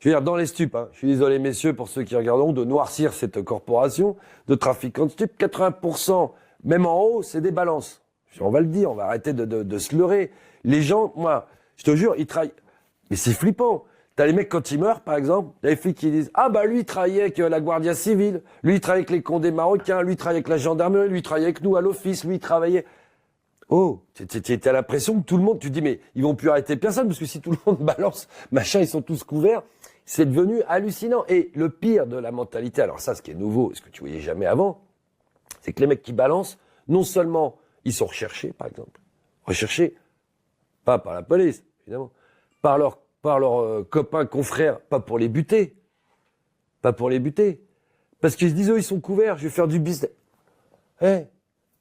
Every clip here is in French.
je veux dire, dans les stupes, hein, je suis désolé messieurs pour ceux qui regarderont, de noircir cette corporation de trafiquants de stupes, 80%, même en haut, c'est des balances. On va le dire, on va arrêter de se leurrer. Les gens, moi, je te jure, ils travaillent. Mais c'est flippant. T'as les mecs quand ils meurent, par exemple, il y a les flics qui disent « Ah bah lui, il travaillait avec la Guardia Civile, lui, il travaillait avec les condés marocains, lui, il travaillait avec la gendarmerie, lui, il travaillait avec nous à l'office, lui, il travaillait... » Oh, t'as l'impression que tout le monde, tu dis « Mais ils vont plus arrêter personne, parce que si tout le monde balance, machin, ils sont tous couverts. » C'est devenu hallucinant. Et le pire de la mentalité, alors ça, ce qui est nouveau, ce que tu voyais jamais avant, c'est que les mecs qui balancent, non seulement ils sont recherchés, par exemple, recherchés, pas par la police, évidemment, par leurs copains, confrères, pas pour les buter. Pas pour les buter. Parce qu'ils se disent, oh, ils sont couverts, je vais faire du business. Eh,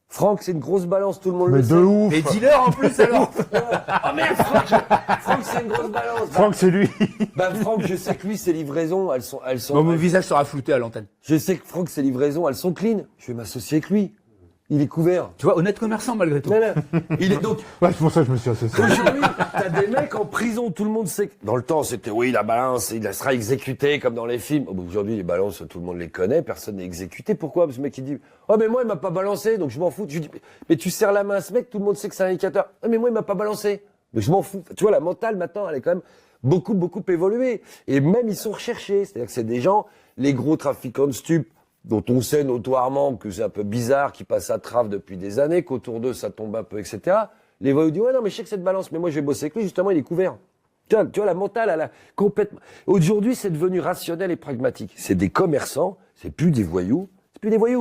Franck, c'est une grosse balance, tout le monde le sait. Mais de ouf. Et dealer en plus alors. Oh merde, Franck, c'est une grosse balance. Franck, c'est lui. Bah, Franck, je sais que lui, ses livraisons, elles sont. Bon, mon visage sera flouté à l'antenne. Je sais que Franck, ses livraisons, elles sont clean. Je vais m'associer avec lui. Il est couvert. Tu vois, honnête commerçant malgré tout. Non, non. Il est donc. Ouais, c'est pour ça que je me suis associé. Aujourd'hui, t'as des mecs en prison, tout le monde sait que... Dans le temps, c'était, oui, la balance, il sera exécuté, comme dans les films. Oh, aujourd'hui, les balances, tout le monde les connaît, personne n'est exécuté. Pourquoi? Parce que le mec, il dit, oh, mais moi, il m'a pas balancé, donc je m'en fous. Je dis, mais tu serres la main à ce mec, tout le monde sait que c'est un indicateur. Ah, mais moi, il m'a pas balancé. Mais je m'en fous. Tu vois, la mentale, maintenant, elle est quand même beaucoup évoluée. Et même, ils sont recherchés. C'est-à-dire que c'est des gens, les gros trafiquants de stupes, dont on sait notoirement que c'est un peu bizarre, qui passent à trave depuis des années, qu'autour d'eux, ça tombe un peu, etc. Les voyous disent, ouais, non, mais je sais que cette balance, mais moi, je vais bosser avec lui, justement, il est couvert. Tu vois, la mentale, elle a complètement... Aujourd'hui, c'est devenu rationnel et pragmatique. C'est des commerçants, c'est plus des voyous, c'est plus des voyous.